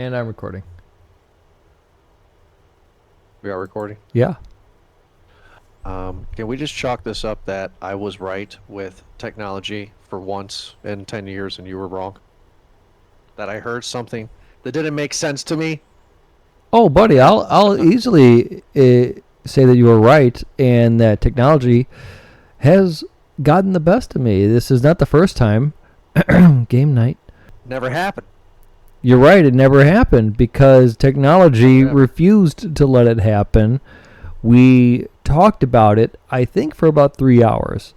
And I'm recording. We are recording. Yeah. Can we just chalk this up that I was right with technology for once in 10 years and you were wrong? That I heard something that didn't make sense to me? Oh, buddy, I'll easily say that you were right, and that technology has gotten the best of me. This is not the first time. Game night. Never happened. You're right. It never happened because technology Never happened. refused to let it happen. We talked about it, I think, for about 3 hours,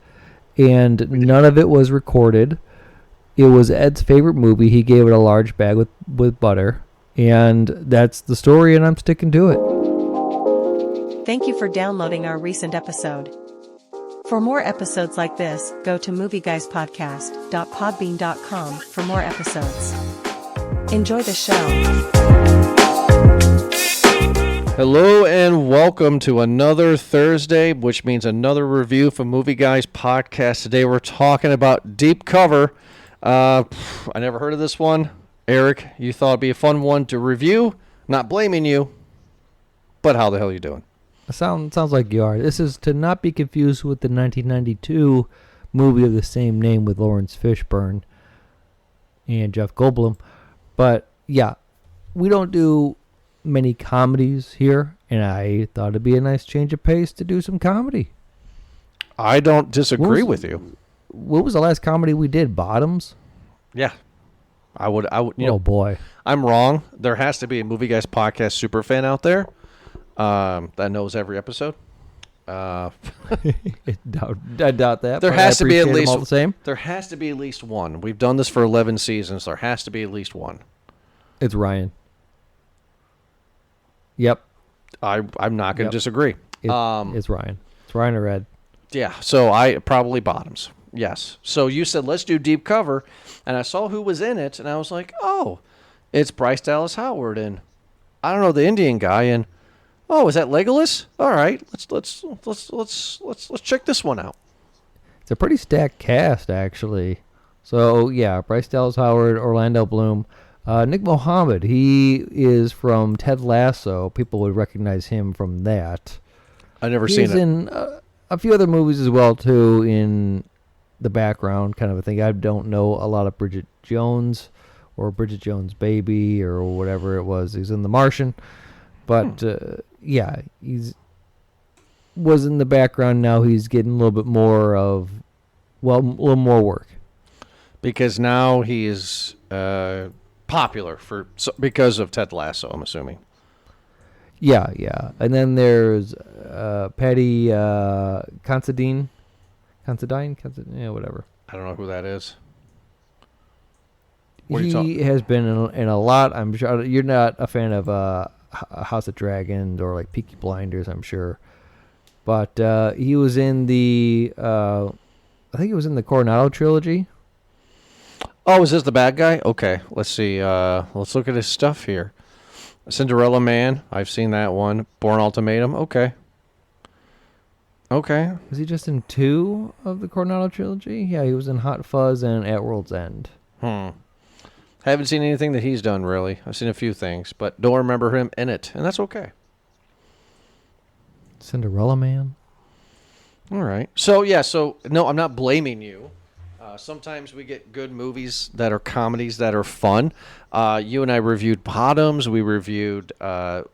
and We did. none of it was recorded. It was Ed's favorite movie. He gave it a large bag with butter. And that's the story, and I'm sticking to it. Thank you for downloading our recent episode. For more episodes like this, go to movieguyspodcast.podbean.com for more episodes. Enjoy the show. Hello and welcome to another Thursday, which means another review from Movie Guys Podcast. Today we're talking about Deep Cover. I never heard of this one. Eric, you thought it'd be a fun one to review. Not blaming you, but how the hell are you doing? Sounds like you are. This is to not be confused with the 1992 movie of the same name with Lawrence Fishburne and Jeff Goldblum. But yeah, we don't do many comedies here, and I thought it'd be a nice change of pace to do some comedy. I don't disagree with you. What was the last comedy we did? Bottoms? Yeah, I would. Oh boy. I'm wrong. There has to be a Movie Guys Podcast super fan out there that knows every episode. I doubt that. There but has I to be at appreciate 'em least all the same. There has to be at least one. We've done this for 11 seasons. There has to be at least one. It's Ryan. Yep. I'm not going to Yep. disagree. It's Ryan. It's Ryan or Ed. Yeah. So I probably Bottoms. Yes. So you said let's do Deep Cover, and I saw who was in it, and I was like, oh, it's Bryce Dallas Howard, and I don't know the Indian guy, and oh, is that Legolas? All right, let's check this one out. It's a pretty stacked cast, actually. So, yeah, Bryce Dallas Howard, Orlando Bloom. Nick Mohammed, he is from Ted Lasso. People would recognize him from that. I never He's seen it. in a few other movies as well, too, in the background kind of a thing. I don't know a lot of Bridget Jones or Bridget Jones' Baby or whatever it was. He's in The Martian. But, yeah, he's was in the background. Now he's getting a little bit more of, well, a little more work. Because now he is popular because of Ted Lasso, I'm assuming. Yeah. And then there's Patty Considine, yeah, whatever. I don't know who that is. He has been in a lot. I'm sure you're not a fan of House of Dragons or like Peaky Blinders, I'm sure. But he was in I think he was in the Coronado trilogy. Oh, is this the bad guy? Okay, let's see. Let's look at his stuff here. Cinderella Man, I've seen that one. Born Ultimatum, okay. Was he just in 2 of the Coronado trilogy? Yeah, he was in Hot Fuzz and At World's End. Haven't seen anything that he's done, really. I've seen a few things, but don't remember him in it, and that's okay. Cinderella Man? All right. So, no, I'm not blaming you. Sometimes we get good movies that are comedies that are fun. You and I reviewed Bottoms. We reviewed, Old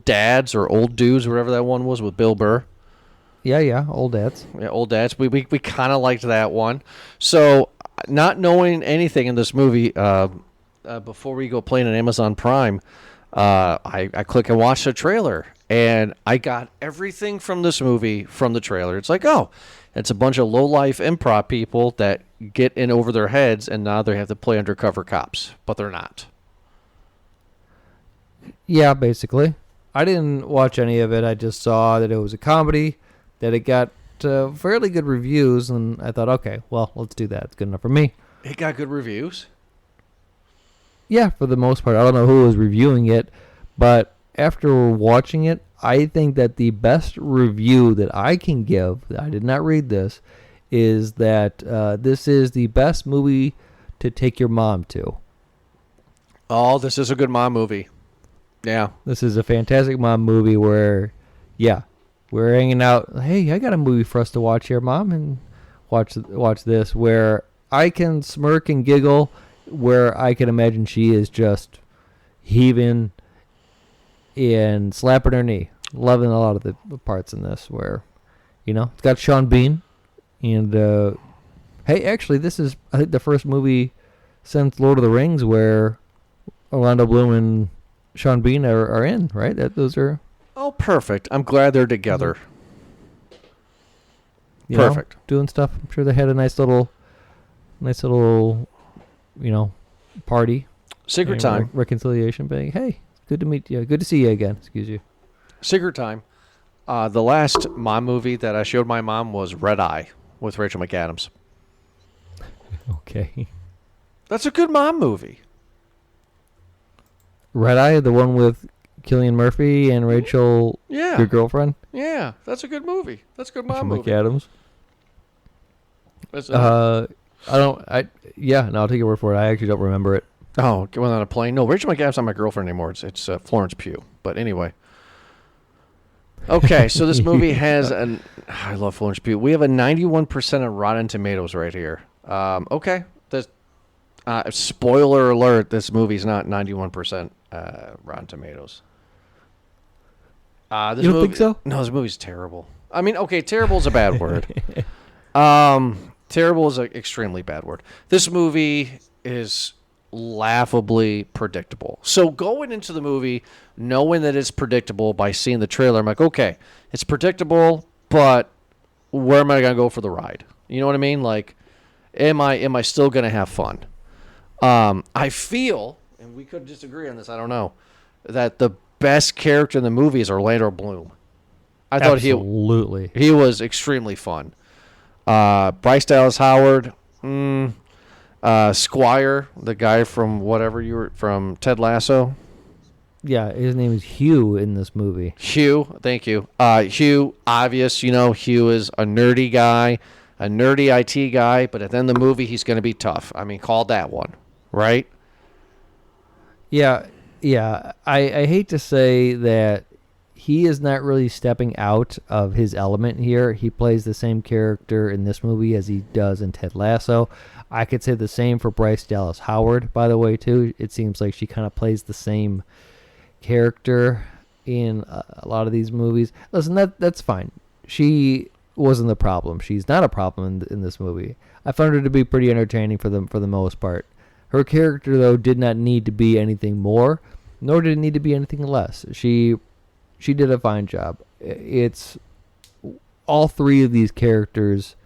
Dads or Old Dudes, whatever that one was with Bill Burr. Yeah, Old Dads. Yeah, Old Dads. We kind of liked that one. So, not knowing anything in this movie, before we go playing on Amazon Prime, I click and watch the trailer, and I got everything from this movie from the trailer. It's like, oh, it's a bunch of low-life improv people that get in over their heads, and now they have to play undercover cops, but they're not. Yeah, basically. I didn't watch any of it. I just saw that it was a comedy, that it got fairly good reviews, and I thought, okay, well, let's do that. It's good enough for me. It got good reviews. Yeah, for the most part. I don't know who was reviewing it, but after watching it, I think that the best review that I can give, I did not read this, is that this is the best movie to take your mom to. Oh, this is a good mom movie. Yeah. This is a fantastic mom movie where, yeah, we're hanging out. Hey, I got a movie for us to watch here, Mom, and watch this. Where I can smirk and giggle, where I can imagine she is just heaving and slapping her knee. Loving a lot of the parts in this. Where, it's got Sean Bean, and hey, actually, this is I think the first movie since Lord of the Rings where Orlando Bloom and Sean Bean are in, right? Those are Oh, perfect. I'm glad they're together. Perfect. Doing stuff. I'm sure they had a nice little, party. Secret and time. Reconciliation. Being, hey, good to meet you. Good to see you again. Excuse you. Secret time. The last mom movie that I showed my mom was Red Eye with Rachel McAdams. Okay. That's a good mom movie. Red Eye, the one with Cillian Murphy and Rachel, Yeah. your girlfriend, Yeah, that's a good movie. That's a good Rachel mom movie. McAdams. That's No, I'll take your word for it. I actually don't remember it. Oh, going on a plane? No, Rachel McAdams not my girlfriend anymore. It's Florence Pugh. But anyway. Okay, so this movie has I love Florence Pugh. We have a 91% of Rotten Tomatoes right here. Okay. Spoiler alert, this movie's not 91% Rotten Tomatoes. This You don't think so? No, this movie's terrible. I mean, okay, terrible is a bad word. Terrible is an extremely bad word. This movie is laughably predictable. So going into the movie, knowing that it's predictable by seeing the trailer, I'm like, okay, it's predictable, but where am I going to go for the ride? You know what I mean? Like, am I still going to have fun? I feel, and we could disagree on this, I don't know, that the best character in the movie is Orlando Bloom. I thought Absolutely. he was extremely fun. Bryce Dallas Howard, Squire, the guy from from Ted Lasso. Yeah, his name is Hugh in this movie. Hugh, thank you. Hugh, obvious, Hugh is a nerdy guy, a nerdy IT guy, but at the end of the movie, he's going to be tough. I mean, call that one, right? Yeah. I hate to say that he is not really stepping out of his element here. He plays the same character in this movie as he does in Ted Lasso. I could say the same for Bryce Dallas Howard, by the way, too. It seems like she kind of plays the same character in a lot of these movies. Listen, that's fine. She wasn't the problem. She's not a problem in this movie. I found her to be pretty entertaining for the most part. Her character, though, did not need to be anything more, nor did it need to be anything less. She did a fine job. It's all three of these characters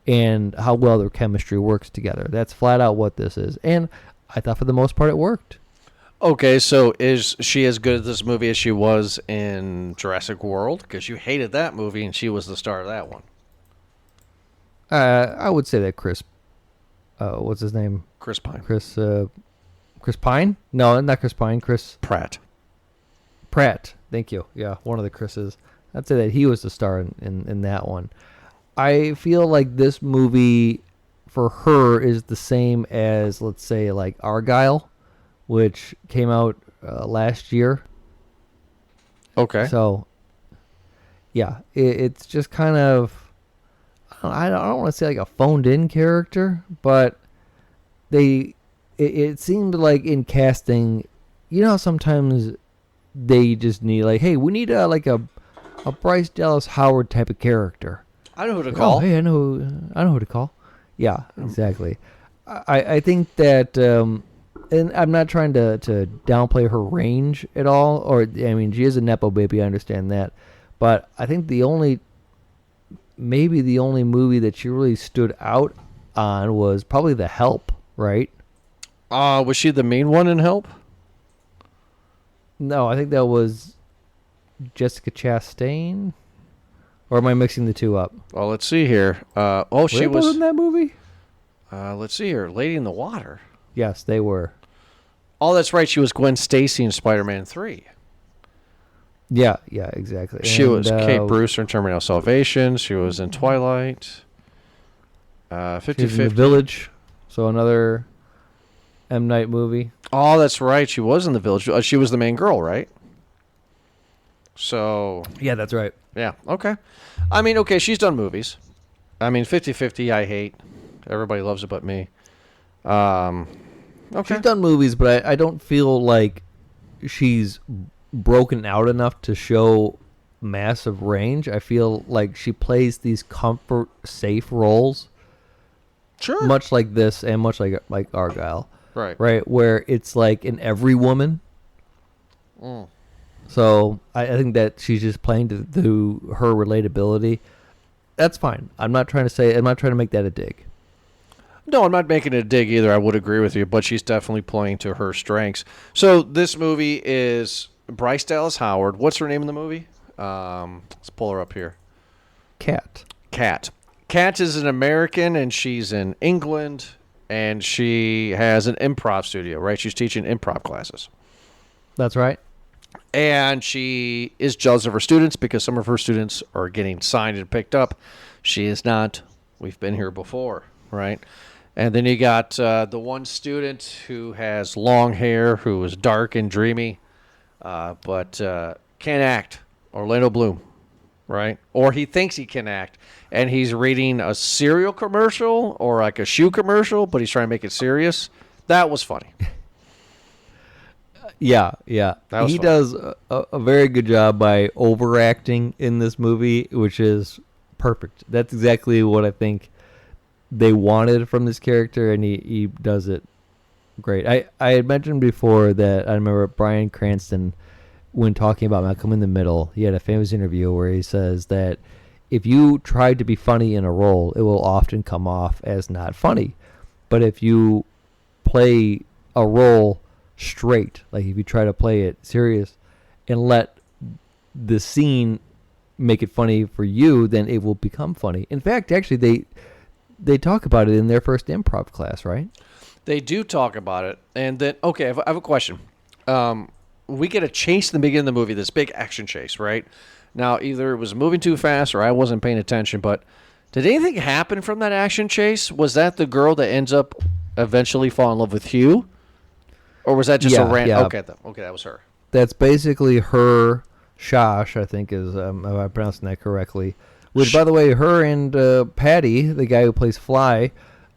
and how well their chemistry works together. That's flat out what this is. And I thought for the most part it worked. Okay, so is she as good at this movie as she was in Jurassic World? Because you hated that movie, and she was the star of that one. I would say that Chris, what's his name? Chris Pine. Chris Pine? No, not Chris Pine. Chris Pratt. Thank you. Yeah, one of the Chris's. I'd say that he was the star in that one. I feel like this movie for her is the same as, let's say, like Argyle, which came out last year. Okay. So, yeah, it's just kind of, I don't want to say like a phoned-in character, but it seemed like in casting, sometimes they just need like, hey, we need a Bryce Dallas Howard type of character. I know who to call. Oh, hey, I know who to call. Yeah, exactly. I think that, and I'm not trying to downplay her range at all. She is a nepo baby. I understand that, but I think maybe the only movie that she really stood out on was probably The Help, right? Was she the main one in Help? No, I think that was Jessica Chastain. Or am I mixing the two up? Well, let's see here. She was in that movie. Let's see here. Lady in the Water. Yes, they were. Oh, that's right. She was Gwen Stacy in Spider-Man 3. Yeah, exactly. She was Kate Brewster in Terminator Salvation. She was in Twilight. 50-50. The Village. So another M. Night movie. Oh, that's right. She was in The Village. She was the main girl, right? So, Yeah, that's right. yeah. Okay. I mean, okay, she's done movies. I mean, 50-50 I hate. Everybody loves it but me. Okay. She's done movies, but I don't feel like she's broken out enough to show massive range. I feel like she plays these comfort safe roles, Sure. much like this and much like Argyle, Right. right? Where it's like an every woman. Mm. So I think that she's just playing to her relatability. That's fine. I'm not trying to make that a dig. No, I'm not making it a dig either. I would agree with you, but she's definitely playing to her strengths. So this movie is Bryce Dallas Howard. What's her name in the movie? Let's pull her up here. Cat. Kat. Kat is an American, and she's in England, and she has an improv studio, right? She's teaching improv classes. That's right. And she is jealous of her students because some of her students are getting signed and picked up. She is not. We've been here before, right? And then you got the one student who has long hair, who is dark and dreamy, but can't act. Orlando Bloom, right? Or he thinks he can act, and he's reading a cereal commercial or like a shoe commercial, but he's trying to make it serious. That was funny. Yeah. That was He fun. does a very good job by overacting in this movie, which is perfect. That's exactly what I think they wanted from this character, and he does it great. I had mentioned before that I remember Bryan Cranston, when talking about Malcolm in the Middle, he had a famous interview where he says that if you try to be funny in a role, it will often come off as not funny. But if you play a role straight, like if you try to play it serious and let the scene make it funny for you, then it will become funny. In fact, actually, they talk about it in their first improv class, right? They do talk about it. And then, okay, I have a question. We get a chase in the beginning of the movie, this big action chase, right? Now, either it was moving too fast or I wasn't paying attention, but did anything happen from that action chase? Was that the girl that ends up eventually falling in love with Hugh? Or was that just a random? Yeah. Okay, that was her. That's basically her. Shosh, I think, is am I pronouncing that correctly? Which, by the way, her and Patty, the guy who plays Fly,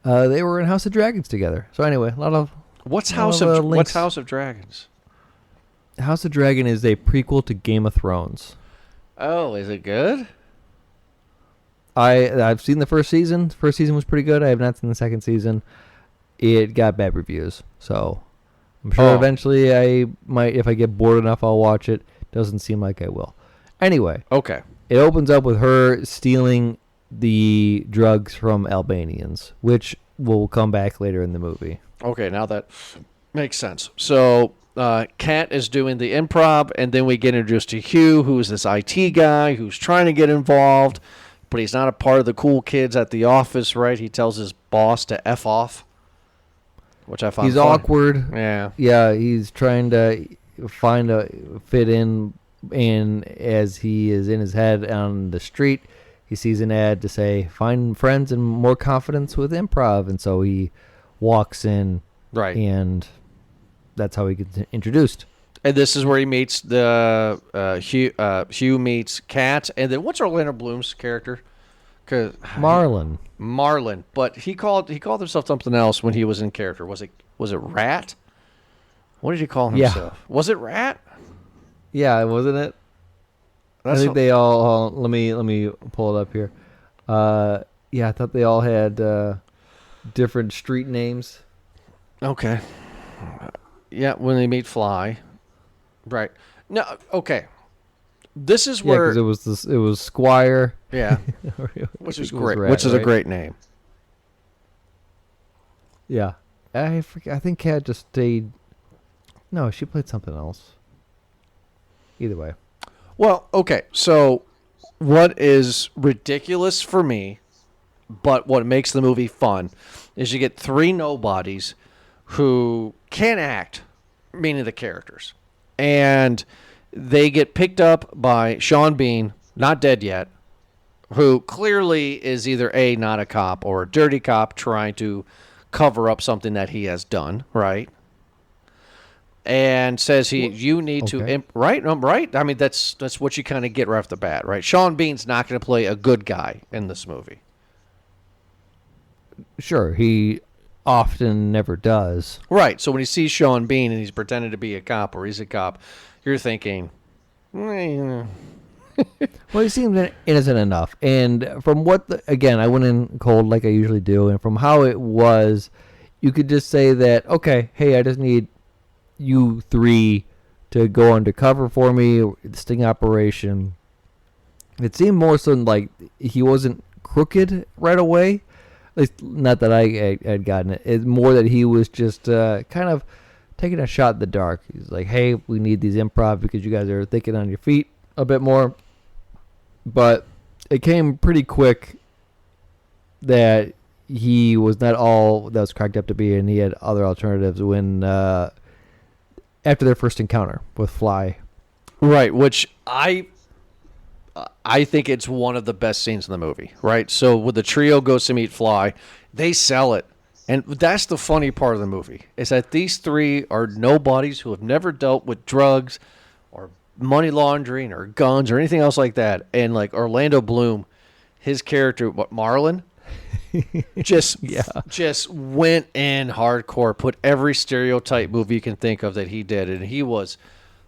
they were in House of Dragons together. So anyway, a lot of What's House House of Dragons? House of Dragon is a prequel to Game of Thrones. Oh, is it good? I've seen the first season. The first season was pretty good. I have not seen the second season. It got bad reviews, so I'm sure eventually I might, if I get bored enough, I'll watch it. Doesn't seem like I will. Anyway, Okay. it opens up with her stealing the drugs from Albanians, which will come back later in the movie. Okay, now that makes sense. So, Kat is doing the improv, and then we get introduced to Hugh, who is this IT guy who's trying to get involved, but he's not a part of the cool kids at the office, right? He tells his boss to F off, which I found He's funny. awkward. Yeah. Yeah, he's trying to find a fit in, and as he is in his head on the street, he sees an ad to say, find friends and more confidence with improv, and so he walks in, Right. and that's how he gets introduced. And this is where he meets the Hugh meets Kat, and then what's Orlando Bloom's character? 'Cause Marlon. Marlon, but he called himself something else when he was in character. Was it Rat? What did he call Yeah. himself? Was it Rat? Yeah, wasn't it? I think they all let me pull it up here. Yeah, I thought they all had different street names. Okay. Yeah, when they meet Fly. Right. No, okay. This is Yeah, where because it was Squire. yeah, I which is think it was great. Rat, Which is a right? great name. Yeah, I forget. I think Kat just stayed. No, she played something else. Either way, Well, okay. So what is ridiculous for me, but what makes the movie fun, is you get three nobodies who can act, meaning the characters. And they get picked up by Sean Bean, not dead yet, who clearly is either A, not a cop, or a dirty cop trying to cover up something that he has done, right? And says you need to okay. right, right. I mean, that's what you kind of get right off the bat, right? Sean Bean's not going to play a good guy in this movie, Sure, he often never does. right? So when you see Sean Bean and he's pretending to be a cop or he's a cop, you're thinking, Well, he seems innocent enough. And from again, I went in cold like I usually do, and from how it was, you could just say that, okay, hey, I just need you three to go undercover for me, the sting operation. It seemed more so like he wasn't crooked right away. At least, not that I had gotten it. It's more that he was just kind of taking a shot in the dark. He's like, hey, we need these improv because you guys are thinking on your feet a bit more. But it came pretty quick that he was not all that was cracked up to be, and he had other alternatives when after their first encounter with Fly. right? Which I think it's one of the best scenes in the movie, right? So when the trio goes to meet Fly, they sell it. And that's the funny part of the movie, is that these three are nobodies who have never dealt with drugs or money laundering or guns or anything else like that. And like Orlando Bloom, his character, Marlon, just went in hardcore, put every stereotype movie you can think of that he did. And he was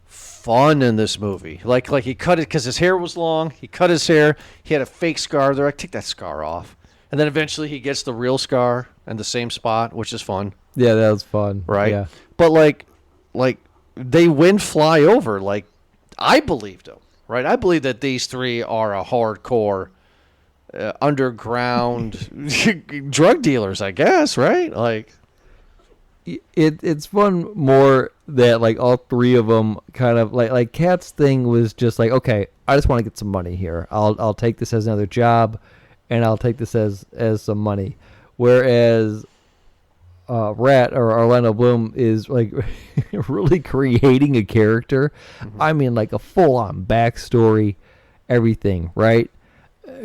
fun in this movie. Like he cut it because his hair was long. He cut his hair. He had a fake scar. They're like, take that scar off. And then eventually he gets the real scar in the same spot, which is fun. Yeah, that was fun. Right? Yeah. But like they win Fly over. Like I believed him. Right? I believe that these three are a hardcore underground drug dealers, I guess, right? Like It's fun more that like all three of them kind of like Kat's thing was just like, okay, I just want to get some money here. I'll take this as another job, and I'll take this as some money. Whereas Rat or Orlando Bloom is like really creating a character. Mm-hmm. I mean, like a full on backstory, everything, right?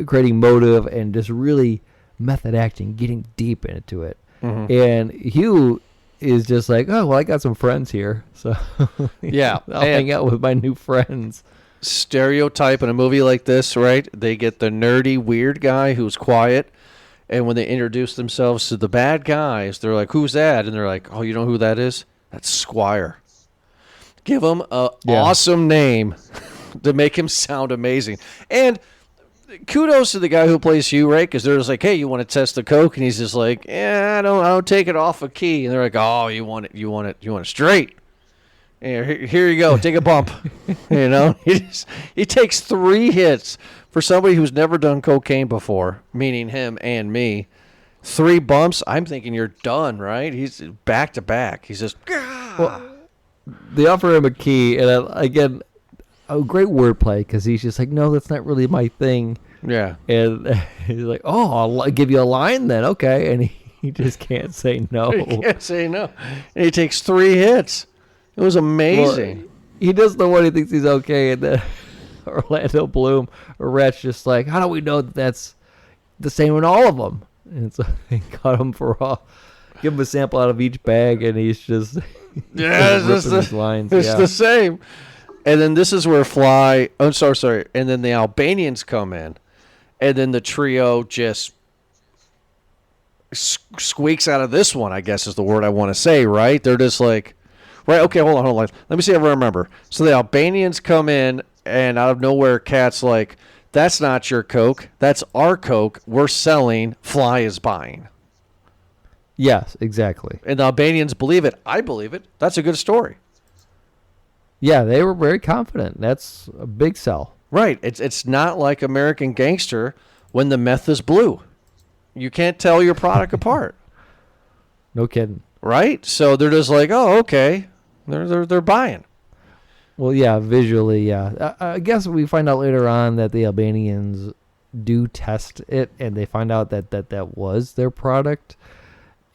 Creating motive and just really method acting, getting deep into it. Mm-hmm. And Hugh is just like, oh, well, I got some friends here, so yeah, I'll hang out with my new friends. Stereotype in a movie like this, right? They get the nerdy, weird guy who's quiet, and when they introduce themselves to the bad guys, they're like, who's that? And they're like, oh, you know who that is? That's Squire. Give him an awesome name to make him sound amazing. And kudos to the guy who plays Hugh, right? Because they're just like, hey, you want to test the coke? And he's just like, yeah, I don't take it off a key. And they're like, oh, you want it straight. Here you go, take a bump. You know, he takes 3 hits for somebody who's never done cocaine before, meaning him and me. 3 bumps, I'm thinking you're done, right? He's back to back. He's just. Well, they offer him a key, and again, a great wordplay because he's just like, no, that's not really my thing. Yeah. And he's like, oh, I'll give you a line then, okay? And he just can't say no. He can't say no. And he takes 3 hits. It was amazing. Well, he does the one he thinks he's okay, and then Orlando Bloom or Rat's just like, how do we know that that's the same in all of them? And so they cut him for all, give him a sample out of each bag, and he's just ripping his lines. It's the same. And then this is where Fly. Oh, sorry. And then the Albanians come in, and then the trio just squeaks out of this one, I guess is the word I want to say, right? They're just like, right, okay, hold on. Let me see if I remember. So the Albanians come in, and out of nowhere, Kat's like, that's not your Coke. That's our Coke. We're selling. Fly is buying. Yes, exactly. And the Albanians believe it. I believe it. That's a good story. Yeah, they were very confident. That's a big sell. Right. It's not like American Gangster when the meth is blue. You can't tell your product apart. No kidding. Right? So they're just like, oh, okay. They're buying. Well, yeah, visually, yeah. I guess we find out later on that the Albanians do test it, and they find out that was their product.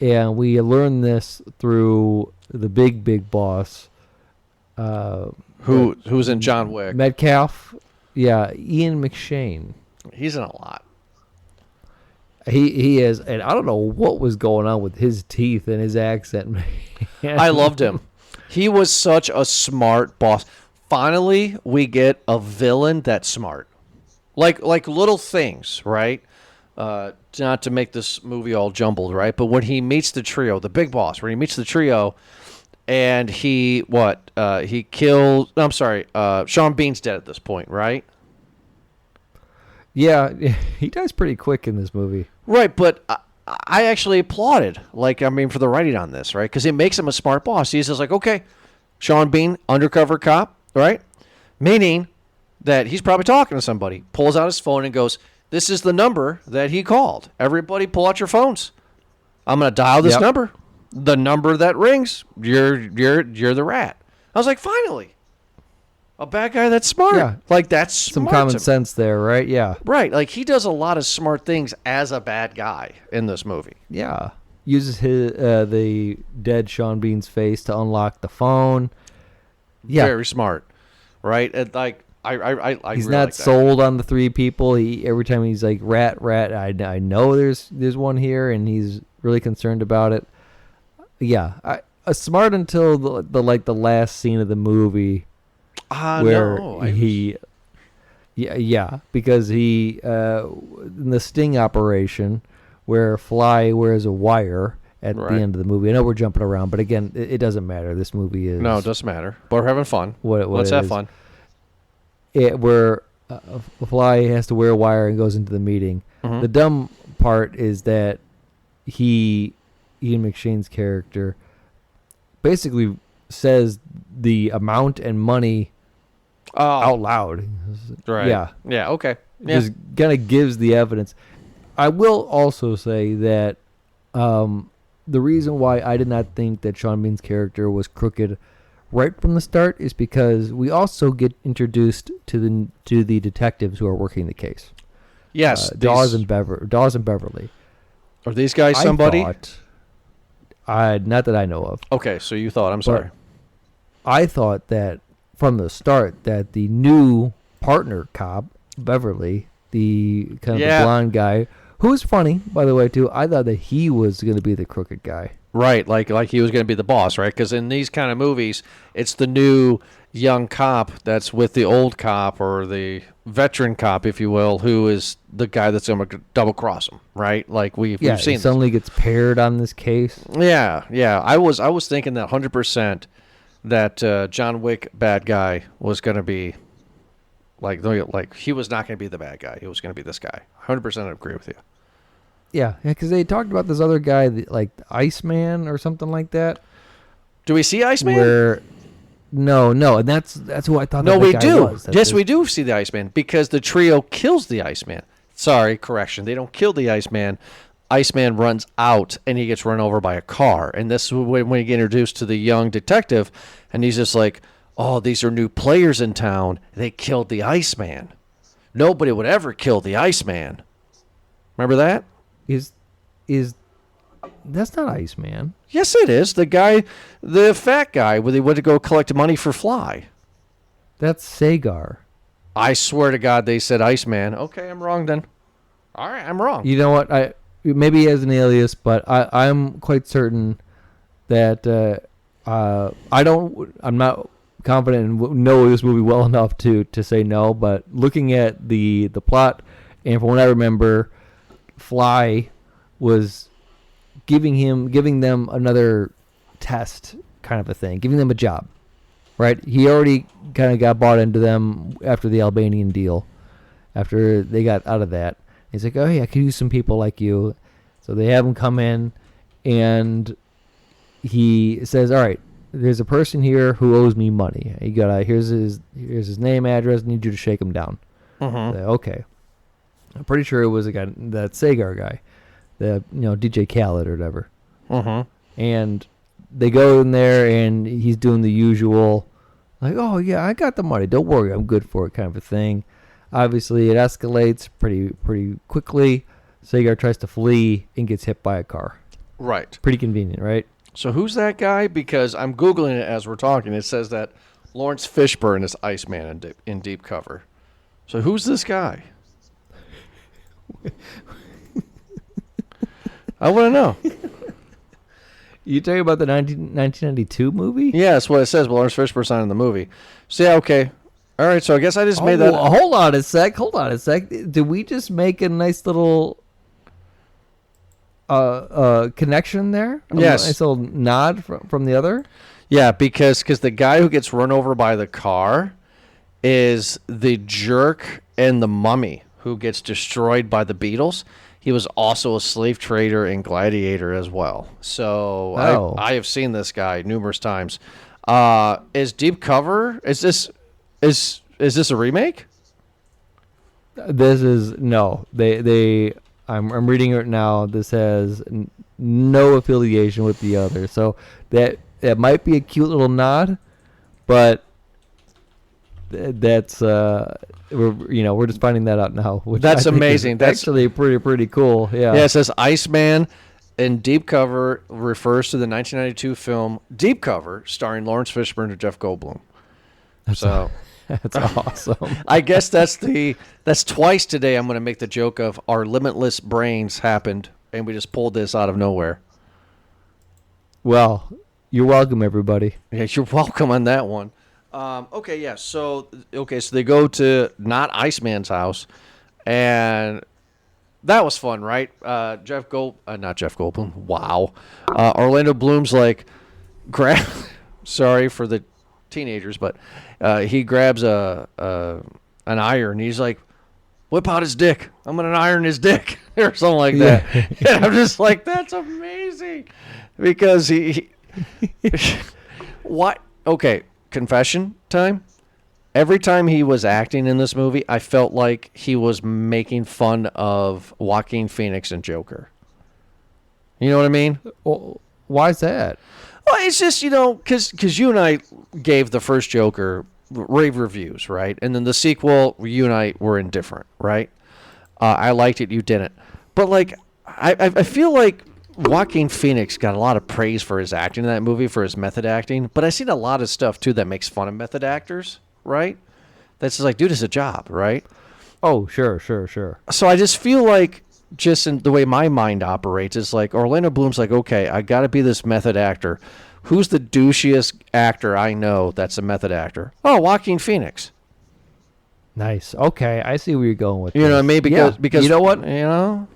And we learn this through the big boss. Who's in John Wick? Metcalf. Yeah, Ian McShane. He's in a lot. He is, and I don't know what was going on with his teeth and his accent. Man. I loved him. He was such a smart boss. Finally, we get a villain that's smart. Like little things, right? Not to make this movie all jumbled, right? But when he meets the trio, the big boss, when he meets the trio, and he killed. I'm sorry, Sean Bean's dead at this point, right? Yeah, he dies pretty quick in this movie. Right, but I actually applauded, for the writing on this, right? Because it makes him a smart boss. He's just like, okay, Sean Bean, undercover cop, right? Meaning that he's probably talking to somebody, pulls out his phone and goes, this is the number that he called. Everybody pull out your phones. I'm going to dial this number. The number that rings, you're the rat. I was like, finally, a bad guy that's smart. Yeah. Like, that's Some smart common sense there, right? Yeah. Right. Like, he does a lot of smart things as a bad guy in this movie. Yeah. Uses his the dead Sean Bean's face to unlock the phone. Yeah. Very smart. Right. And like, I He's really not like that. sold on the three people. He every time he's like rat. I know there's one here, and he's really concerned about it. Yeah, smart until the last scene of the movie where because he in the sting operation where Fly wears a wire at the end of the movie. I know we're jumping around, but again, it doesn't matter. This movie is No, it doesn't matter. But we're having fun. Let's have fun. Where Fly has to wear a wire and goes into the meeting. Mm-hmm. The dumb part is that Ian McShane's character basically says the amount and money out loud. Right. Yeah. Yeah. Okay. Yeah. Just kind of gives the evidence. I will also say that the reason why I did not think that Sean Bean's character was crooked right from the start is because we also get introduced to the detectives who are working the case. Yes. Dawes and Beverly. Are these guys somebody? Not that I know of. Okay, so you thought. I'm sorry. I thought that from the start that the new partner cop, Beverly, the kind of the blonde guy, who was funny, by the way, too, I thought that he was going to be the crooked guy. Right, like he was going to be the boss, right? Because in these kind of movies, it's the new young cop that's with the old cop or the veteran cop, if you will, who is the guy that's going to double cross him, right? Like we've seen. He suddenly gets paired on this case. Yeah. I was thinking that 100% that John Wick bad guy was going to be like he was not going to be the bad guy. He was going to be this guy. 100% I agree with you. Yeah, because they talked about this other guy, like Iceman or something like that. Do we see Iceman? No, and that's who I thought. No, we do. Was. Yes, we do see the Iceman because the trio kills the Iceman. Sorry, correction. They don't kill the Iceman. Iceman runs out and he gets run over by a car. And this is when we get introduced to the young detective, and he's just like, "Oh, these are new players in town. They killed the Iceman. Nobody would ever kill the Iceman." Remember that? Is that's not Iceman? Yes, it is. The guy, the fat guy, where they went to go collect money for Fly. That's Sagar. I swear to God, they said Iceman. Okay, I'm wrong then. All right, I'm wrong. You know what? Maybe he has an alias, but I'm quite certain that I'm not confident and know this movie well enough to say no. But looking at the plot, and from what I remember, Fly was giving them another test kind of a thing, giving them a job, right? He already kind of got bought into them after the Albanian deal, after they got out of that. He's like, oh, yeah, I could use some people like you. So they have him come in, and he says, all right, there's a person here who owes me money. Here's his name, address, I need you to shake him down. Mm-hmm. Okay. I'm pretty sure it was a guy, that Sagar guy, DJ Khaled or whatever. Mm-hmm. And they go in there, and he's doing the usual, like, oh, yeah, I got the money. Don't worry, I'm good for it kind of a thing. Obviously, it escalates pretty quickly. Sagar tries to flee and gets hit by a car. Right. Pretty convenient, right? So who's that guy? Because I'm Googling it as we're talking. It says that Lawrence Fishburne is Iceman in Deep Cover. So who's this guy? I want to know. You talking about the 1992 movie? Yeah, that's what it says. But Lawrence Fishburne signed in the movie. So yeah, okay. All right, so I guess I just made that. Hold on a sec. Did we just make a nice little connection there? Yes. A nice little nod from the other? Yeah, because the guy who gets run over by the car is the jerk in The Mummy who gets destroyed by the Beatles. He was also a slave trader and gladiator as well. So Oh. I have seen this guy numerous times. Is Deep Cover? Is this a remake? This is no. I'm reading it now. This has no affiliation with the other. So that might be a cute little nod, but that's we're just finding that out now. Which That's I think is amazing. That's actually pretty cool. Yeah. Yeah, it says Iceman in Deep Cover refers to the 1992 film Deep Cover starring Lawrence Fishburne and Jeff Goldblum. So That's awesome. I guess that's twice today I'm going to make the joke of our limitless brains happened and we just pulled this out of nowhere. Well, you're welcome, everybody. Yeah, you're welcome on that one. Okay, yeah. So they go to not Iceman's house, and that was fun, right? Not Jeff Goldblum. Wow. Orlando Bloom's like, sorry for the teenagers, but he grabs an iron. He's like, whip out his dick. I'm gonna iron his dick or something like that. And I'm just like, that's amazing, because he what? Okay. Confession time. Every time he was acting in this movie, I felt like he was making fun of Joaquin Phoenix and Joker. You know what I mean? Well, why is that? Well, it's just, because you and I gave the first Joker rave reviews, right? And then the sequel, you and I were indifferent, right? I liked it, you didn't. But, like, I feel like Joaquin Phoenix got a lot of praise for his acting in that movie, for his method acting. But I've seen a lot of stuff, too, that makes fun of method actors, right? That's just like, dude, it's a job, right? Oh, sure. So I just feel like, just in the way my mind operates, is like Orlando Bloom's like, okay, I got to be this method actor. Who's the douchiest actor I know that's a method actor? Oh, Joaquin Phoenix. Nice. Okay, I see where you're going with You know what I mean? this. Because you know what? I'm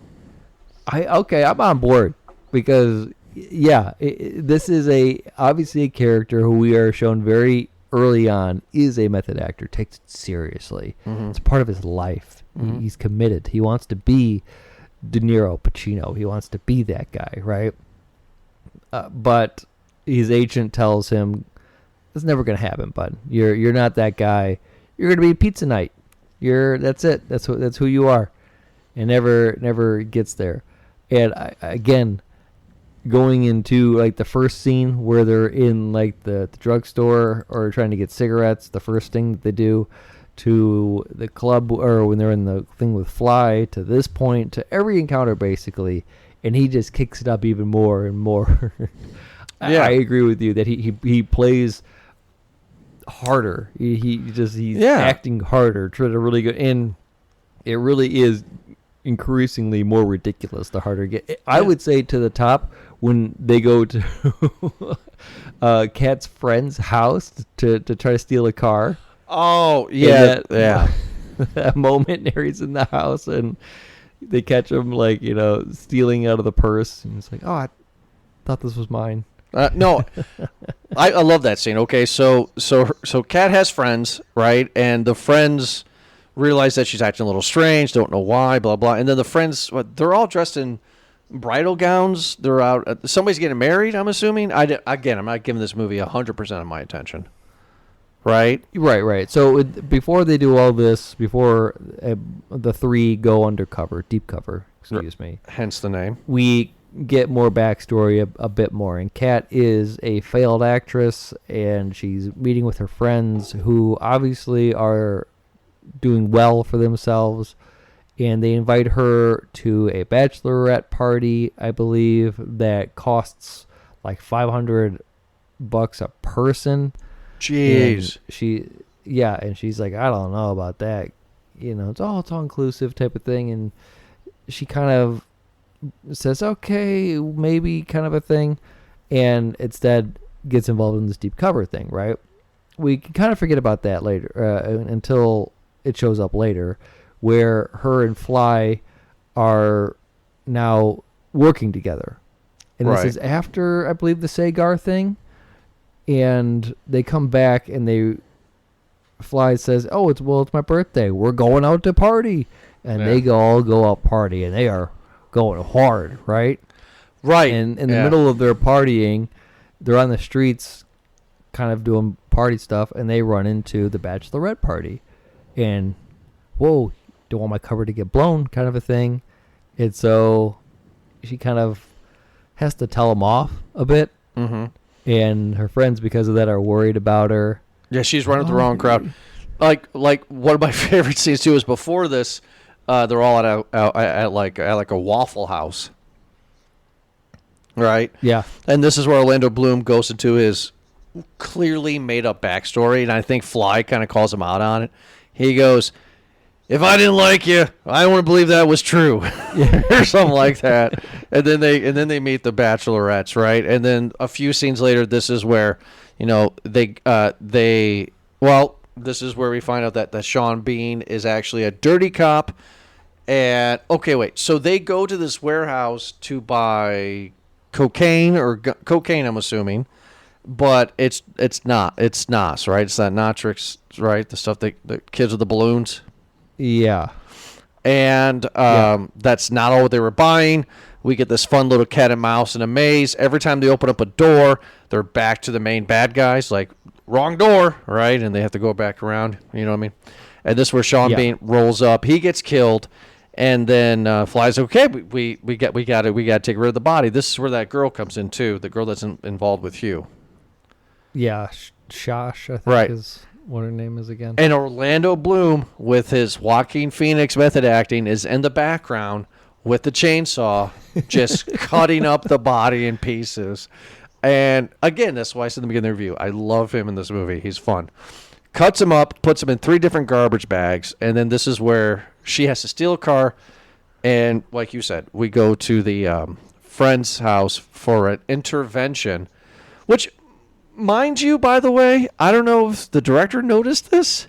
I'm on board because this is obviously a character who we are shown very early on is a method actor, takes it seriously. Mm-hmm. It's part of his life. Mm-hmm. He's committed. He wants to be De Niro, Pacino. He wants to be that guy, right? But his agent tells him it's never going to happen, bud. You're not that guy. You're going to be pizza night. That's it. That's who you are. And never gets there. And again, going into like the first scene where they're in like the drugstore or trying to get cigarettes, the first thing that they do, to the club, or when they're in the thing with Fly, to this point, to every encounter basically, and he just kicks it up even more and more. Yeah. I agree with you that he plays harder. He's acting harder, trying to really go, and it really is increasingly more ridiculous the harder it gets. I would say to the top when they go to Kat's friend's house to try to steal a car. Oh, yeah. Yeah. That moment where he's in the house and they catch him like, stealing out of the purse. And it's like, oh, I thought this was mine. No, I love that scene. Okay, so Kat has friends, right? And the friends realize that she's acting a little strange, don't know why, blah, blah. And then the friends, they're all dressed in bridal gowns. They're out. Somebody's getting married, I'm assuming. Again, I'm not giving this movie 100% of my attention. Right? Right. So before they do all this, before the three go undercover, deep cover, excuse me. Hence the name. We get more backstory a bit more. And Kat is a failed actress, and she's meeting with her friends who obviously are doing well for themselves. And they invite her to a bachelorette party, I believe, that costs like $500 a person. Jeez. And she's like, I don't know about that. It's all inclusive type of thing. And she kind of says, okay, maybe kind of a thing, and instead gets involved in this deep cover thing, right? We can kind of forget about that later until it shows up later, where her and Fly are now working together. And Right. this is after, I believe, the Sagar thing. And they come back and Fly says, oh, it's my birthday. We're going out to party. And Yeah. they all go out party, and they are going hard, right? Right. And in the Yeah. middle of their partying, they're on the streets kind of doing party stuff, and they run into the bachelorette party. And, whoa, don't want my cover to get blown kind of a thing. And so she kind of has to tell them off a bit. Mm-hmm. And her friends, because of that, are worried about her. Yeah, she's running with the wrong crowd. Like one of my favorite scenes too is before this, they're all at like a Waffle House, right? Yeah. And this is where Orlando Bloom goes into his clearly made up backstory, and I think Fly kind of calls him out on it. He goes, "If I didn't like you, I don't want to believe that was true," or something like that. And then they meet the bachelorettes, right? And then a few scenes later, this is where, this is where we find out that Sean Bean is actually a dirty cop. And okay, wait. So they go to this warehouse to buy cocaine cocaine, I'm assuming, but it's not. It's NOS, right? It's that Notrix, right? The stuff that the kids with the balloons. Yeah. And that's not all they were buying. We get this fun little cat and mouse in a maze. Every time they open up a door, they're back to the main bad guys. Like, wrong door, right? And they have to go back around. You know what I mean? And this is where Sean Bean rolls up. He gets killed, and then Fly's okay. We got to take rid of the body. This is where that girl comes in too. The girl that's involved with Hugh. Yeah. Shosh, I think Right. is what her name is again. And Orlando Bloom, with his Joaquin Phoenix method acting, is in the background with the chainsaw, just cutting up the body in pieces. And again, that's why I said in the beginning of the review, I love him in this movie. He's fun. Cuts him up, puts him in 3 different garbage bags, and then this is where she has to steal a car. And like you said, we go to the friend's house for an intervention, which, mind you, by the way, I don't know if the director noticed this,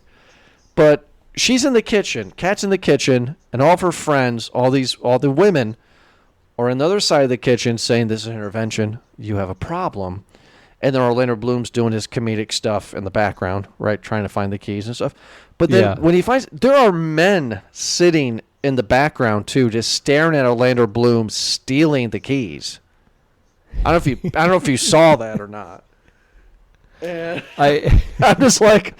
but she's in the kitchen, Kat's in the kitchen, and all of her friends, all the women, are on the other side of the kitchen saying, "This is an intervention. You have a problem." And then Orlando Bloom's doing his comedic stuff in the background, right, trying to find the keys and stuff. But then when he finds, there are men sitting in the background too, just staring at Orlando Bloom stealing the keys. I don't know if you saw that or not. And I'm just like,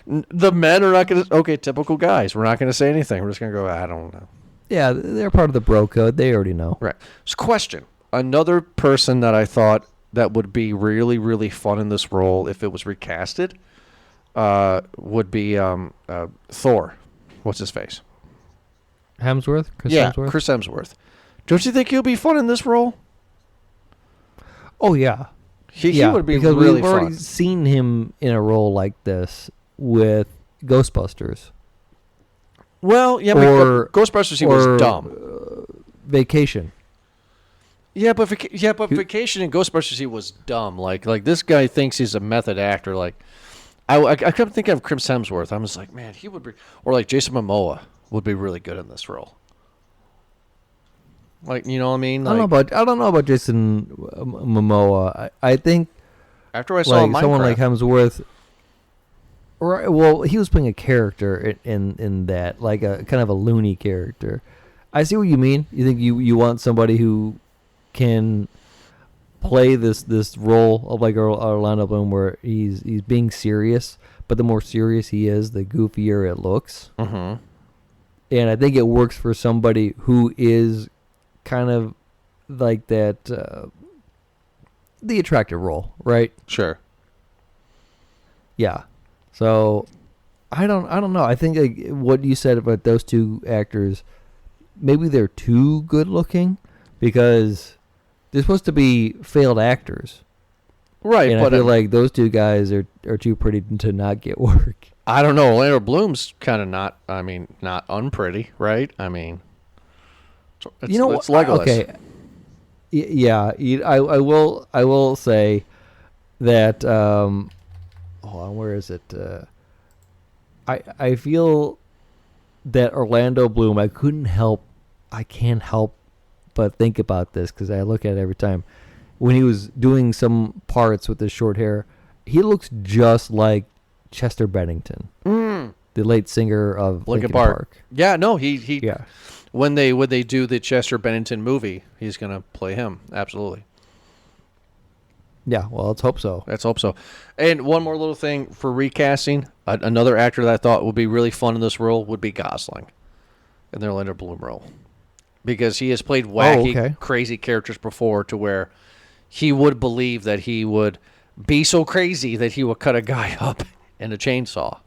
the men are not going to, okay, typical guys. We're not going to say anything. We're just going to go, I don't know. Yeah, they're part of the bro code. They already know. Right. So question. Another person that I thought that would be really, really fun in this role if it was recasted would be Thor. What's his face? Hemsworth? Chris Yeah, Hemsworth? Chris Hemsworth. Don't you think he'll be fun in this role? Oh, yeah. He would be because really we've already fun. seen him in a role like this with Ghostbusters. Well, yeah, Or- but Ghostbusters, he or, was dumb. Vacation. Yeah, but Vacation in Ghostbusters, he was dumb. Like this guy thinks he's a method actor. Like, I couldn't think of Chris Hemsworth. I was like, man, he would be, or like Jason Momoa would be really good in this role. Like, you know what I mean? Like, I don't know about Jason Momoa. I think after I saw like someone Minecraft, like Hemsworth. Right. Well, he was playing a character in that, like a kind of a loony character. I see what you mean. You think you want somebody who can play this role of like Orlando Bloom, where he's being serious, but the more serious he is, the goofier it looks. Mm-hmm. And I think it works for somebody who is kind of like that, the attractive role, right? Sure. Yeah. So I don't know. I think like what you said about those two actors, maybe they're too good looking because they're supposed to be failed actors. Right, And but I feel like those two guys are too pretty to not get work. I don't know. Orlando Bloom's kind of not unpretty, right? I mean, It's, you know it's what? Legolas. Okay. Yeah, I will say that. Hold on, where is it? I feel that Orlando Bloom. I can't help but think about this because I look at it every time. When he was doing some parts with his short hair, he looks just like Chester Bennington, the late singer of Linkin Park. Yeah, no, he Yeah. when they do the Chester Bennington movie, he's gonna play him. Absolutely. Yeah, well, let's hope so. Let's hope so. And one more little thing for recasting, another actor that I thought would be really fun in this role would be Gosling in the Orlando Bloom role. Because he has played wacky, crazy characters before to where he would believe that he would be so crazy that he would cut a guy up in a chainsaw.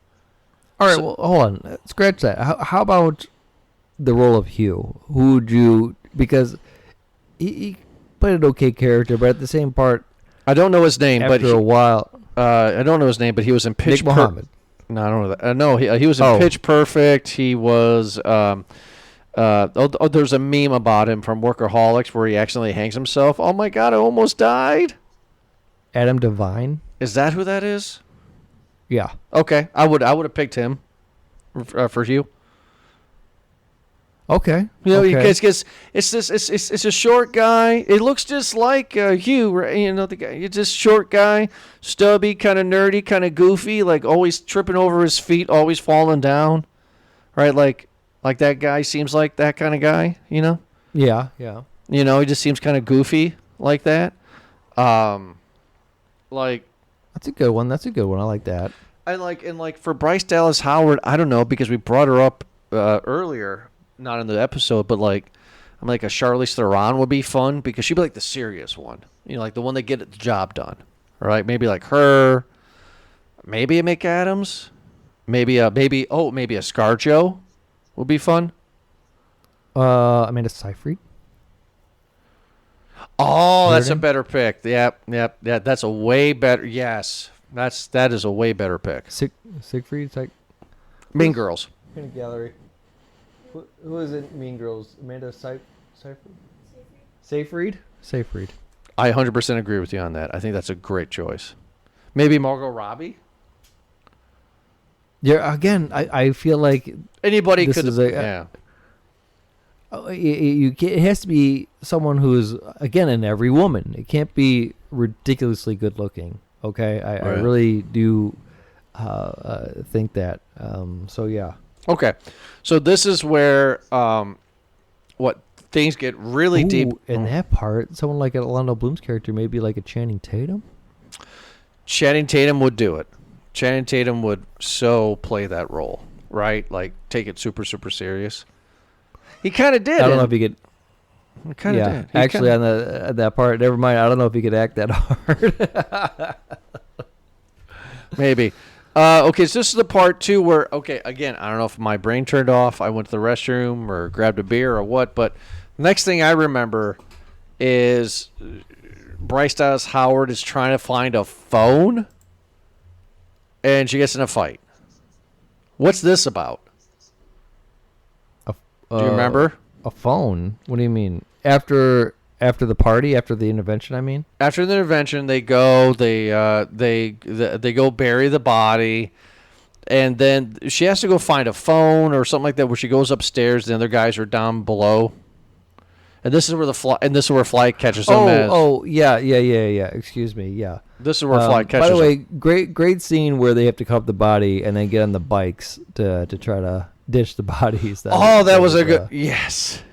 All right, well, hold on. Scratch that. How about the role of Hugh? Who would you... Because he played an okay character, but at the same part... I don't know his name, but after a while... I don't know his name, but he was in Pitch Nick Mohammed. No, I don't know that. No, he was in Pitch Perfect. He was... there's a meme about him from Workaholics where he accidentally hangs himself. Oh my God, I almost died. Adam Devine? Is that who that is? Yeah. Okay, I would have picked him for Hugh. Okay. You know, okay. because it's a short guy. It looks just like Hugh, right? You know, the guy. He's just short guy, stubby, kind of nerdy, kind of goofy, like always tripping over his feet, always falling down, right? Like that guy seems like that kind of guy. You know? Yeah, yeah. You know, he just seems kind of goofy like that. Like That's a good one. I like that. And for Bryce Dallas Howard, I don't know because we brought her up earlier, not in the episode, but like I'm like a Charlize Theron would be fun because she'd be like the serious one, you know, like the one that get the job done, right? Maybe like her, maybe a McAdams, maybe a ScarJo would be fun. Amanda Seyfried. Oh, that's a better pick. Yep. That's a way better. Yes, that is a way better pick. Siegfried. Mean Girls. In a gallery. Who is in Mean Girls? Amanda Seyfried. Seyfried. I 100% agree with you on that. I think that's a great choice. Maybe Margot Robbie. Yeah. Again, I feel like Anybody this could. is a- Yeah. it has to be someone who is, again, in every woman. It can't be ridiculously good looking. Okay, I really do think that. So yeah. Okay, so this is where what things get really deep. In that part, someone like Orlando Bloom's character, maybe like a Channing Tatum. Channing Tatum would do it. Channing Tatum would so play that role, right? Like take it super, super serious. He kind of did. I don't know if he could. He kind of did. Actually, on that part, never mind. I don't know if he could act that hard. Maybe. Okay, so this is the part two where, okay, again, I don't know if my brain turned off, I went to the restroom or grabbed a beer or what, but next thing I remember is Bryce Dallas Howard is trying to find a phone, and she gets in a fight. What's this about? Do you remember? A phone? What do you mean? After the party, after the intervention, I mean? After the intervention, they go bury the body, and then she has to go find a phone or something like that where she goes upstairs, the other guys are down below. And this is where Fly catches them. Yeah. Excuse me, yeah. This is where Fly catches them. By the way, them. great scene where they have to cover the body and then get on the bikes to try to ditch the bodies. That was a good... Yes.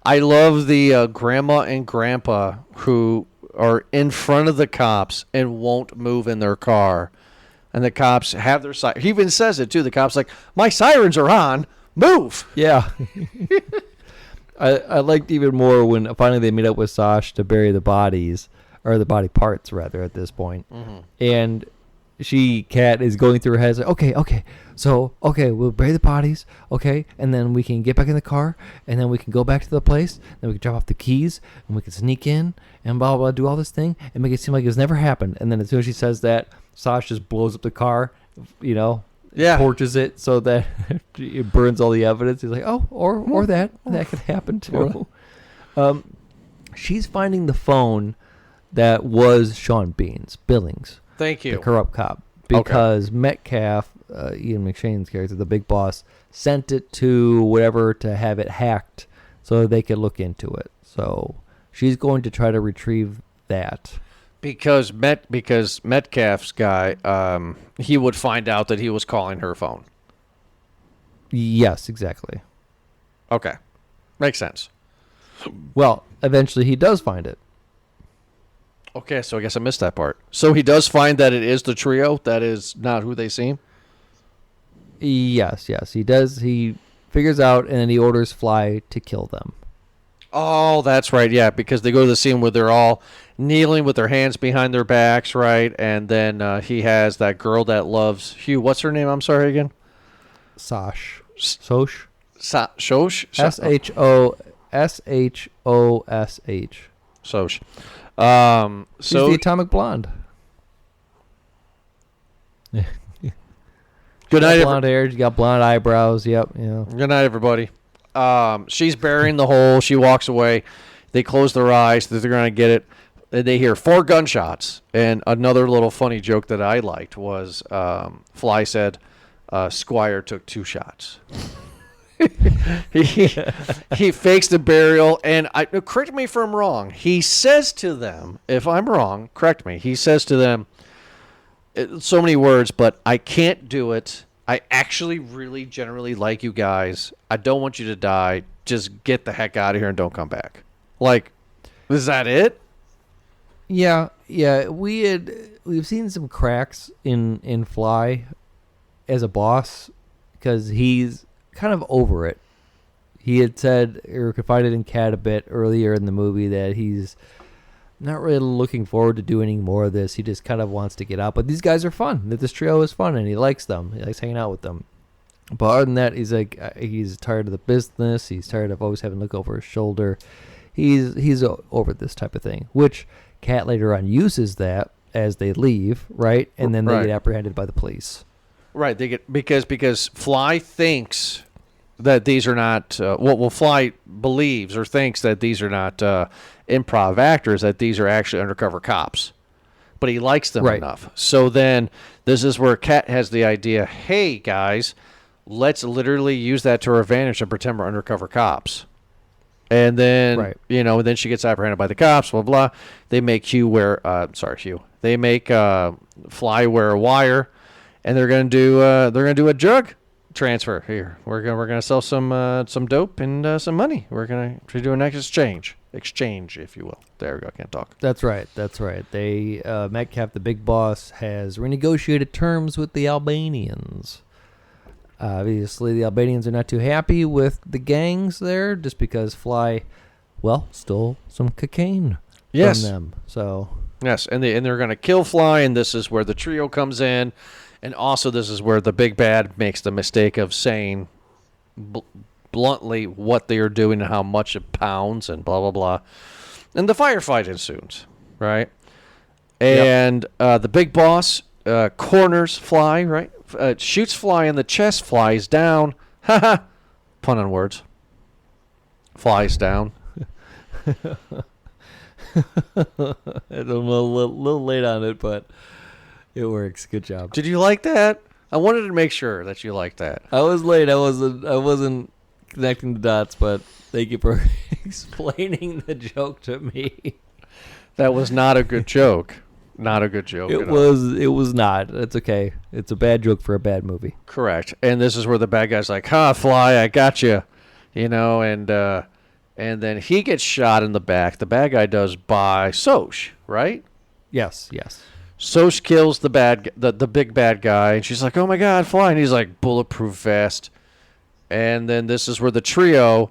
I love the grandma and grandpa who are in front of the cops and won't move in their car. And the cops have their siren. He even says it, too. The cop's like, my sirens are on. Move. Yeah. I liked even more when finally they meet up with Sash to bury the bodies, or the body parts, rather, at this point. Mm-hmm. And Kat is going through her head, like, okay, so, we'll bury the bodies, okay, and then we can get back in the car, and then we can go back to the place, then we can drop off the keys, and we can sneak in, and blah, blah, do all this thing, and make it seem like it's never happened. And then as soon as she says that, Sash just blows up the car, you know, Yeah. torches it so that it burns all the evidence. He's like, oh, or that could happen too. She's finding the phone that was Sean Bean's, Billings, Thank you. the corrupt cop, because Metcalf, Ian McShane's character, the big boss, sent it to whatever to have it hacked so they could look into it. So she's going to try to retrieve that. Because Metcalf's guy, he would find out that he was calling her phone. Yes, exactly. Okay. Makes sense. Well, eventually he does find it. Okay, so I guess I missed that part. So he does find that it is the trio. That is not who they seem. Yes, he does. He figures out, and then he orders Fly to kill them. Oh, that's right. Yeah, because they go to the scene where they're all kneeling with their hands behind their backs, right? And then he has that girl that loves Hugh. What's her name? I'm sorry again. Sosh. Shosh. Shosh. Sosh. She's the atomic blonde. Good night, blonde hair. She got blonde eyebrows. Yep. Yeah. Good night, everybody. She's burying the hole. She walks away. They close their eyes. They're going to get it. And they hear 4 gunshots. And another little funny joke that I liked was Fly said, Squire took 2 shots. he fakes the burial. And correct me if I'm wrong. He says to them, if I'm wrong, correct me. He says to them, so many words, but I can't do it. I actually really generally like you guys. I don't want you to die. Just get the heck out of here and don't come back. Like, is that it? Yeah. We've seen some cracks in Fly as a boss because he's kind of over it. He had said, or confided in Kat a bit earlier in the movie, that he's not really looking forward to doing any more of this. He just kind of wants to get out. But these guys are fun. This trio is fun, and he likes them. He likes hanging out with them. But other than that, he's like, he's tired of the business. He's tired of always having to look over his shoulder. He's over this type of thing, which Kat later on uses that as they leave, right? And then they get apprehended by the police. Right. They get because Fly thinks that these are not Fly believes or thinks that these are not improv actors, that these are actually undercover cops, but he likes them enough. So then this is where Kat has the idea, hey guys, let's literally use that to our advantage and pretend we're undercover cops. And then then she gets apprehended by the cops, blah blah. They make they make Fly wear a wire, and they're gonna do a drug transfer here. We're gonna sell some dope and some money. We're gonna do an exchange, if you will. There we go. I can't talk. That's right. They Metcalf, the big boss, has renegotiated terms with the Albanians. Obviously, the Albanians are not too happy with the gangs there, just because Fly, stole some cocaine from them. So yes, and they're gonna kill Fly, and this is where the trio comes in. And also, this is where the big bad makes the mistake of saying bluntly what they are doing and how much it pounds and blah, blah, blah. And the firefight ensues, right? And the big boss corners Fly, right? Shoots Fly in the chest, flies down. Ha ha! Pun on words. Flies down. I'm a little late on it, but it works. Good job. Did you like that? I wanted to make sure that you liked that. I was late. I wasn't connecting the dots, but thank you for explaining the joke to me. That was not a good joke. Not a good joke. It was not. It's okay. It's a bad joke for a bad movie. Correct. And this is where the bad guy's like, Fly, I got you. And then he gets shot in the back. The bad guy does by Soch, right? Yes. Soch kills the big bad guy, and she's like, oh my God, Fly. And he's like, bulletproof vest. And then this is where the trio,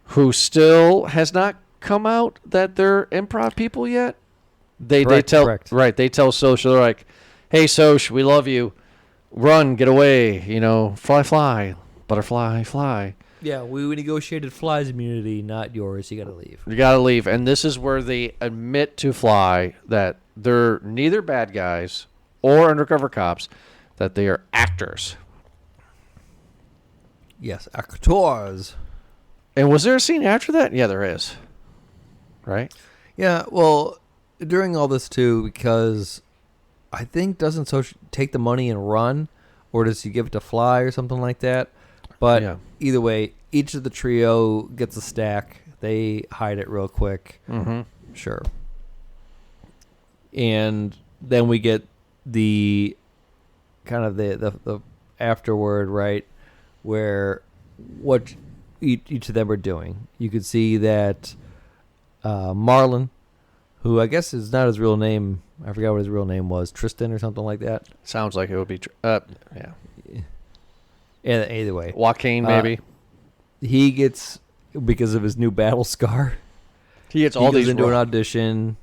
who still has not come out that they're improv people yet, they tell Soch, they're like, hey Soch, we love you, run, get away, fly, butterfly, fly. Yeah, we negotiated Fly's immunity, not yours. You gotta leave. And this is where they admit to Fly that they're neither bad guys or undercover cops. that they are actors. Yes, actors. And was there a scene after that? Yeah, there is. Right? Yeah, well, during all this too, because I think doesn't Soch take the money and run, or does he give it to Fly or something like that? But Yeah. either way, each of the trio gets a stack. They hide it real quick. Mm-hmm. Sure. And then we get the kind of the afterward, right, where what each of them are doing. You could see that Marlon, who I guess is not his real name. I forgot what his real name was. Tristan or something like that. Sounds like it would be. Yeah. Either way, Joaquin, maybe. he gets, because of his new battle scar, He gets he all goes these into an roles. audition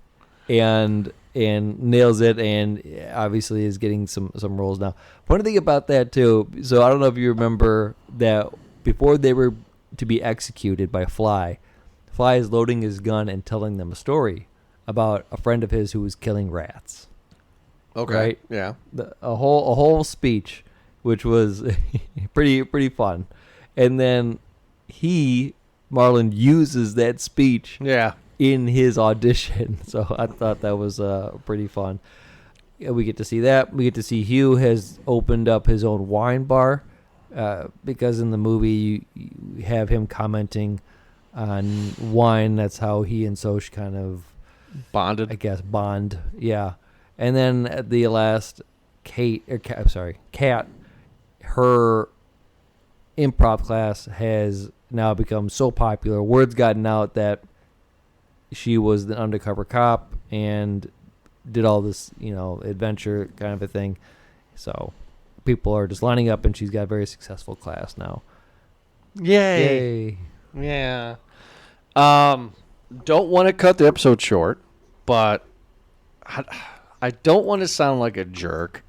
and nails it, and obviously is getting some roles now. Funny thing about that too, so I don't know if you remember that before they were to be executed by Fly is loading his gun and telling them a story about a friend of his who was killing rats. Okay. Right? Yeah. A whole speech, which was pretty fun. And then Marlon uses that speech Yeah. in his audition. So I thought that was pretty fun. Yeah, we get to see that. We get to see Hugh has opened up his own wine bar because in the movie you have him commenting on wine. That's how he and Soch kind of, Bonded. I guess, bond. Yeah. And then at the last, Kat, her improv class has now become so popular. Word's gotten out that she was the undercover cop and did all this, adventure kind of a thing. So people are just lining up, and she's got a very successful class now. Yay. Yay. Yeah. Don't want to cut the episode short, but I don't want to sound like a jerk.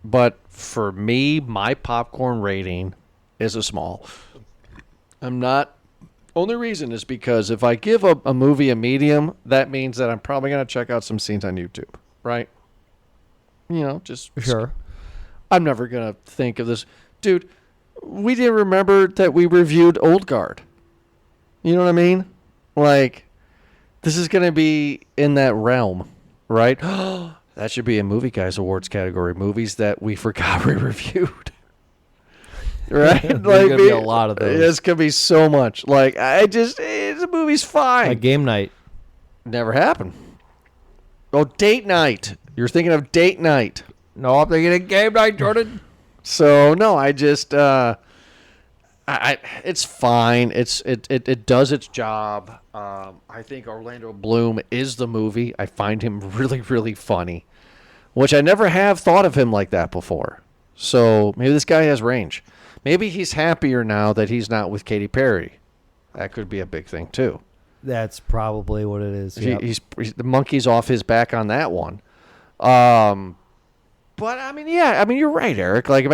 But for me, my popcorn rating is a small. I'm not. Only reason is because if I give a movie a medium, that means that I'm probably going to check out some scenes on YouTube, right? Just Sure. I'm never going to think of this. Dude, we didn't remember that we reviewed Old Guard. You know what I mean? Like, this is going to be in that realm, right? That should be a Movie Guys Awards category. Movies that we forgot we reviewed. Right? There's gonna be a lot of those. There's going to be so much. Like, the movie's fine. Like game night. Never happened. Oh, Date Night. You're thinking of Date Night. No, I'm thinking of game night, Jordan. So no, I just it's fine. It does its job. I think Orlando Bloom is the movie. I find him really, really funny, which I never have thought of him like that before. So maybe this guy has range. Maybe he's happier now that he's not with Katy Perry. That could be a big thing too. That's probably what it is. Yep. He's the monkey's off his back on that one. But I mean, you're right, Eric. Like,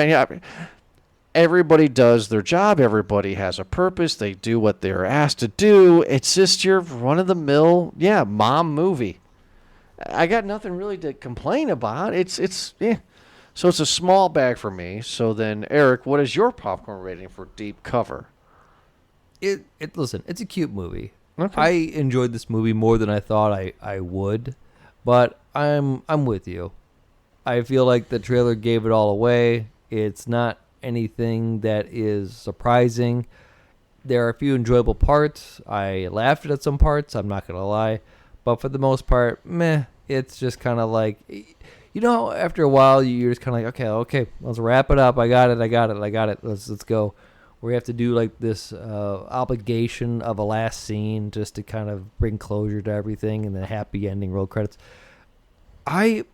everybody does their job. Everybody has a purpose. They do what they're asked to do. It's just your run-of-the-mill, mom movie. I got nothing really to complain about. So it's a small bag for me. So then, Eric, what is your popcorn rating for Deep Cover? Listen, it's a cute movie. Okay. I enjoyed this movie more than I thought I would, but I'm with you. I feel like the trailer gave it all away. It's not anything that is surprising. There are a few enjoyable parts. I laughed at some parts, I'm not going to lie. But for the most part, meh. It's just kind of like, after a while, you're just kind of like, okay, let's wrap it up. I got it. Let's go. We have to do like this obligation of a last scene just to kind of bring closure to everything, and then happy ending, roll credits. I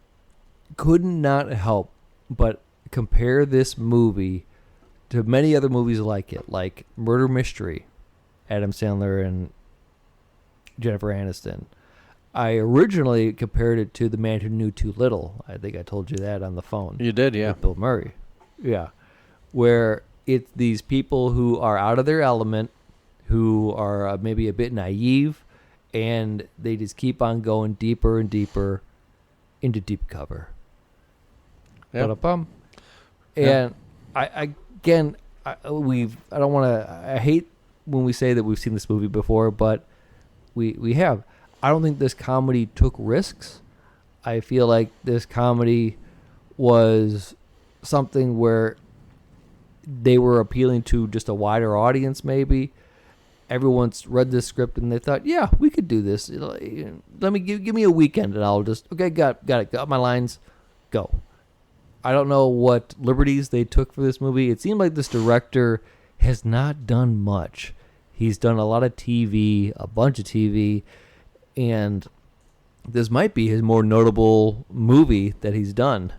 could not help but compare this movie to many other movies like it, like Murder Mystery, Adam Sandler and Jennifer Aniston. I originally compared it to The Man Who Knew Too Little. I think I told you that on the phone. You did, yeah. With Bill Murray. Yeah. Where it's these people who are out of their element, who are maybe a bit naive, and they just keep on going deeper and deeper into deep cover. Yep. Ba-da-bum. And I don't want to. I hate when we say that we've seen this movie before, but we have. I don't think this comedy took risks. I feel like this comedy was something where they were appealing to just a wider audience. Maybe everyone's read this script and they thought, yeah, we could do this. Let me give me a weekend and I'll just got it, got my lines, go. I don't know what liberties they took for this movie. It seemed like this director has not done much. He's done a lot of TV, a bunch of TV, and this might be his more notable movie that he's done.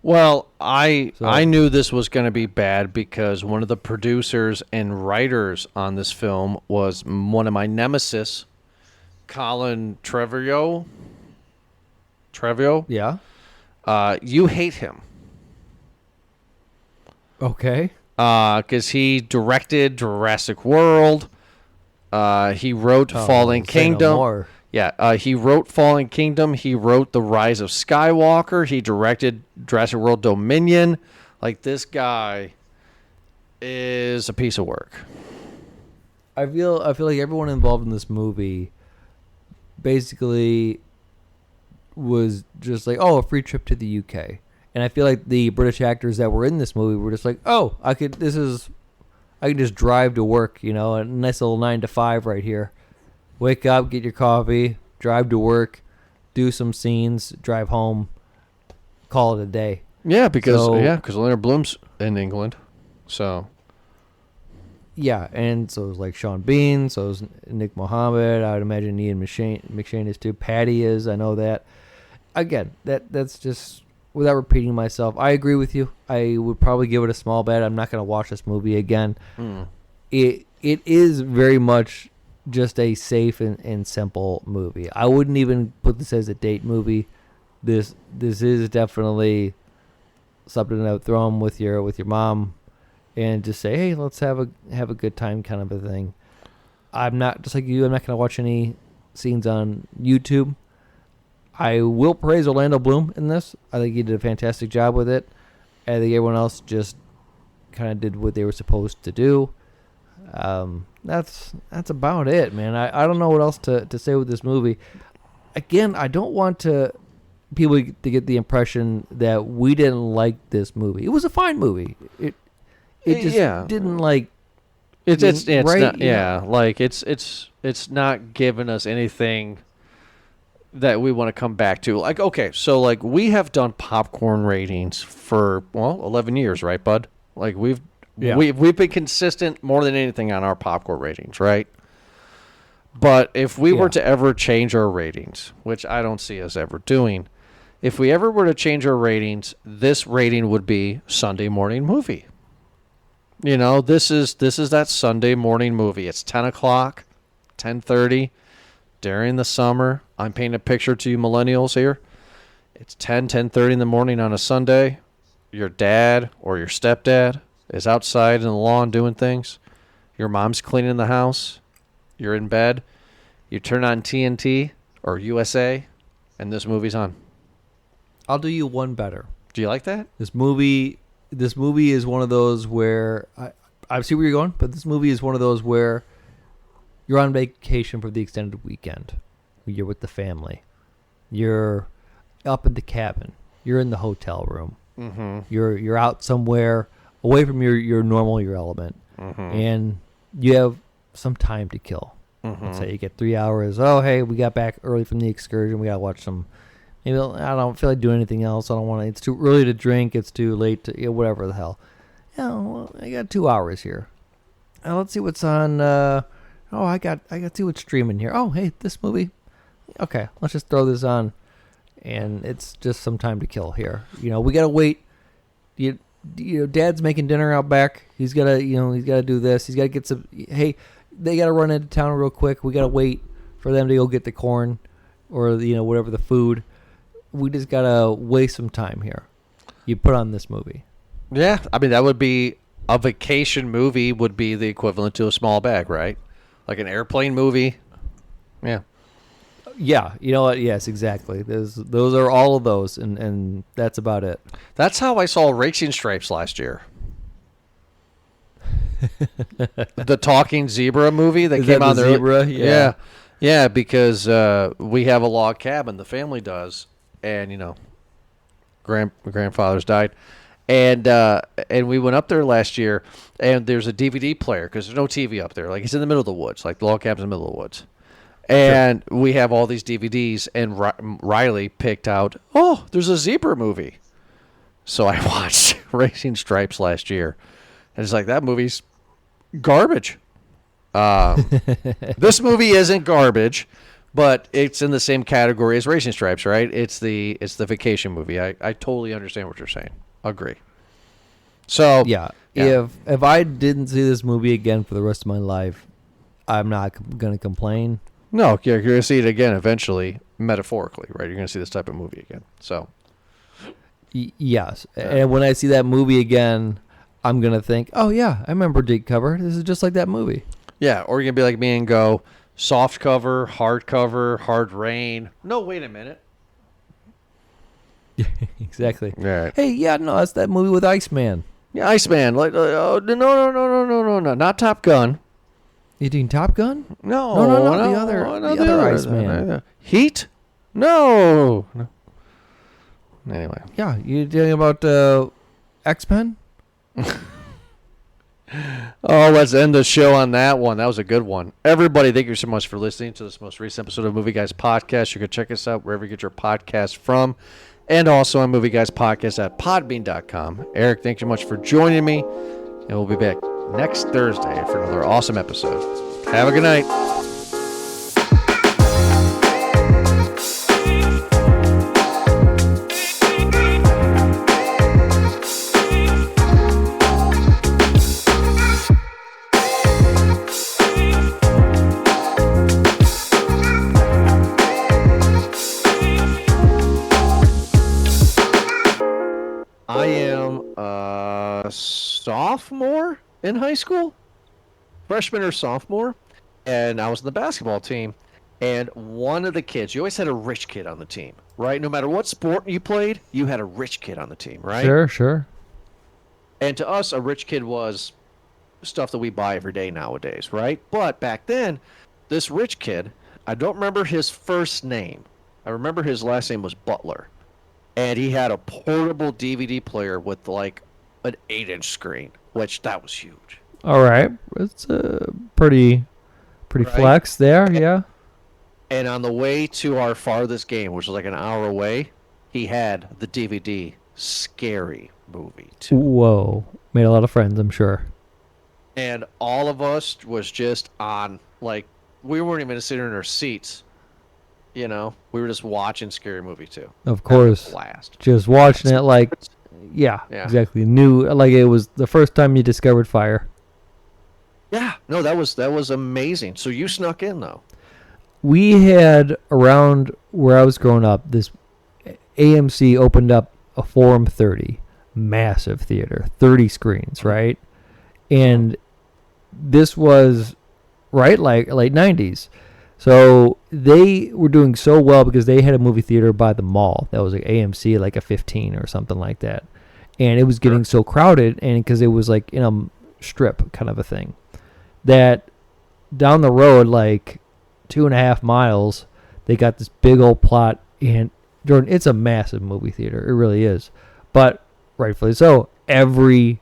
Well, I knew this was going to be bad because one of the producers and writers on this film was one of my nemesis, Colin Trevorrow. Yeah. You hate him. Okay. Because he directed Jurassic World. He wrote Fallen Say no Kingdom. more. Yeah, he wrote Fallen Kingdom. He wrote The Rise of Skywalker. He directed Jurassic World Dominion. Like, this guy is a piece of work. I feel like everyone involved in this movie basically was just like, oh, a free trip to the UK. And I feel like the British actors that were in this movie were just like, oh, I can just drive to work, a nice little 9 to 5 right here. Wake up, get your coffee, drive to work, do some scenes, drive home, call it a day. Yeah, because Leonard Bloom's in England, so. Yeah, and so it was like Sean Bean, so it was Nick Mohammed. I would imagine Ian McShane is too. Patty is, I know that. Again, that's just, without repeating myself, I agree with you. I would probably give it a small bet. I'm not going to watch this movie again. It is very much just a safe and simple movie. I wouldn't even put this as a date movie. This is definitely something I would throw on with your mom and just say, hey, let's have a good time kind of a thing. I'm not, just like you, I'm not going to watch any scenes on YouTube. I will praise Orlando Bloom in this. I think he did a fantastic job with it. I think everyone else just kind of did what they were supposed to do. That's about it, man. I don't know what else to say with this movie. Again, I don't want people to get the impression that we didn't like this movie. It was a fine movie. It just didn't like. It's right, not, yeah, like it's not giving us anything that we want to come back to. Like, okay, so like we have done popcorn ratings for 11 years, right, bud? Like we've been consistent more than anything on our popcorn ratings, right? But if we were to ever change our ratings, which I don't see us ever doing, if we ever were to change our ratings, this rating would be Sunday morning movie. This is that Sunday morning movie. It's 10 o'clock, 10:30 during the summer. I'm painting a picture to you millennials here. It's 10:30 in the morning on a Sunday. Your dad or your stepdad is outside in the lawn doing things. Your mom's cleaning the house. You're in bed. You turn on TNT or USA, and this movie's on. I'll do you one better. Do you like that? This movie is one of those where I see where you're going, but this movie is one of those where you're on vacation for the extended weekend. You're with the family. You're up at the cabin. You're in the hotel room. Mm-hmm. You're out somewhere away from your element, and you have some time to kill. Let's say you get 3 hours. Oh, hey, we got back early from the excursion. We gotta watch some. Maybe I don't feel like doing anything else. I don't want to. It's too early to drink. It's too late to whatever the hell. Well, I got 2 hours here. Let's see what's on. I got to see what's streaming here. Oh, hey, this movie. Okay, let's just throw this on, and it's just some time to kill here. We gotta wait. Dad's making dinner out back. He's gotta do this. He's gotta get some. Hey, they gotta run into town real quick. We gotta wait for them to go get the corn, or whatever the food. We just gotta waste some time here. You put on this movie. Yeah, I mean that would be a vacation movie. Would be the equivalent to a small bag, right? Like an airplane movie. Yeah. Yeah, you know what? Yes, exactly. Those are all of those, and that's about it. That's how I saw Racing Stripes last year. The Talking Zebra movie that Is came that out the there. zebra? Yeah. Yeah, because we have a log cabin, the family does, and grandfather's died, and we went up there last year, and there's a DVD player because there's no TV up there. Like, it's in the middle of the woods, like the log cabin's in the middle of the woods, and we have all these DVDs, and Riley picked out, oh, there's a zebra movie, so I watched Racing Stripes last year, and it's like, that movie's garbage. This movie isn't garbage, but it's in the same category as Racing Stripes, right? It's the vacation movie. I totally understand what you're saying. Agree. So Yeah. If I didn't see this movie again for the rest of my life, I'm not gonna complain. no, you're going to see it again eventually, metaphorically, right? You're going to see this type of movie again. So Yes, and when I see that movie again, I'm gonna think, oh yeah, I remember Deep Cover. This is just like that movie. yeah, or you're going to be like me and go soft cover, hard rain. No, wait a minute. Exactly. All right. Hey, yeah, no, that's that movie with Iceman. Yeah, Iceman. Like, oh, no, not Top Gun. You doing Top Gun? No, No, the other Iceman. Heat? No. Anyway. Yeah, you talking about X-Men? Oh, let's end the show on that one. That was a good one. Everybody, thank you so much for listening to this most recent episode of Movie Guys Podcast. You can check us out wherever you get your podcast from, and also on Movie Guys Podcast at podbean.com. Eric, thank you much for joining me, and we'll be back next Thursday for another awesome episode. Have a good night. I am a sophomore in high school, freshman or sophomore, and I was in the basketball team. And one of the kids, you always had a rich kid on the team, right? No matter what sport you played, you had a rich kid on the team, right? Sure. And to us, a rich kid was stuff that we buy every day nowadays, right? But back then, this rich kid, I don't remember his first name. I remember his last name was Butler. And he had a portable DVD player with like an 8-inch screen, which that was huge. All right, it's pretty Right. flex there. Yeah. And on the way to our farthest game, which was like an hour away, he had the DVD Scary Movie too. Whoa, made a lot of friends, I'm sure. And all of us was just on, like, we weren't even sitting in our seats. You know, we were just watching Scary Movie 2. Of course, Blast. just watching it like, yeah, exactly. New, like it was the first time you discovered fire. Yeah, no, that was amazing. So you snuck in though. We had around where I was growing up, this AMC opened up a Forum 30, massive theater, 30 screens, right? And this was right like late 90s. So they were doing so well because they had a movie theater by the mall that was like AMC, like a 15 or something like that. And it was getting so crowded, and because it was like in a strip kind of a thing, that down the road, like 2.5 miles, they got this big old plot. And Jordan, it's a massive movie theater. It really is. But rightfully so, every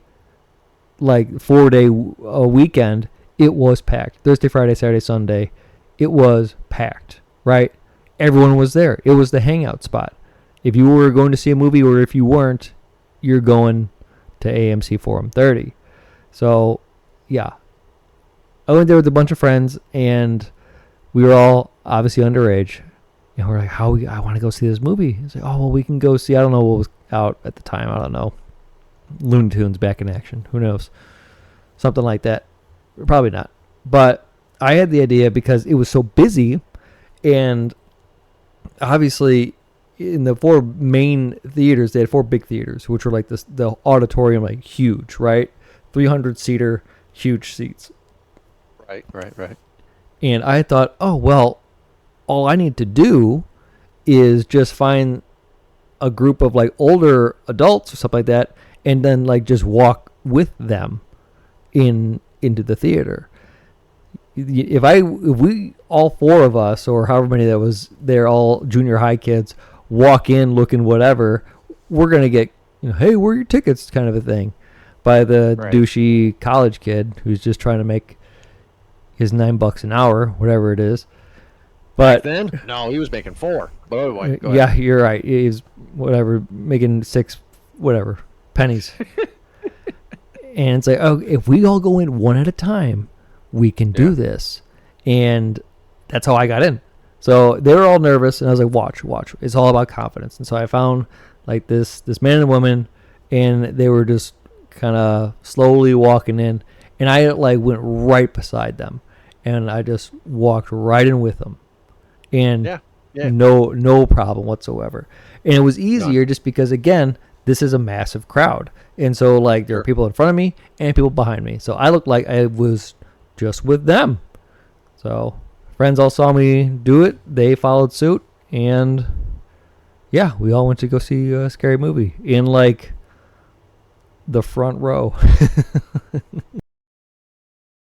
like 4-day weekend, it was packed. Thursday, Friday, Saturday, Sunday. It was packed, right? Everyone was there. It was the hangout spot. If you were going to see a movie, or if you weren't, you're going to AMC Forum 30. So, yeah. I went there with a bunch of friends, and we were all obviously underage. And we're like, I want to go see this movie. It's like, oh, well, we can go see, I don't know what was out at the time. I don't know. Looney Tunes back in action. Who knows? Something like that. Probably not. But I had the idea because it was so busy, and obviously in the 4 main theaters, they had 4 big theaters, which were like the auditorium, like huge, right? 300-seater, huge seats. Right. And I thought, oh, well, all I need to do is just find a group of like older adults or something like that, and then like just walk with them into the theater. If we all four of us, or however many that was, they're all junior high kids, walk in looking whatever, we're gonna get, hey, where are your tickets, kind of a thing, by the douchey college kid who's just trying to make his $9 an hour, whatever it is. But then, no, he was making 4. But anyway, go yeah, ahead. you're right. He's whatever, making 6, whatever, pennies. And it's like, oh, if we all go in one at a time, we can do this. And that's how I got in. So they were all nervous, and I was like, watch. It's all about confidence. And so I found like this man and woman, and they were just kind of slowly walking in, and I like went right beside them, and I just walked right in with them. And no problem whatsoever. And it was easier just because, again, this is a massive crowd. And so, like, there are people in front of me and people behind me. So I looked like I was just with them. So friends all saw me do it. They followed suit. And, yeah, we all went to go see a scary movie in, like, the front row.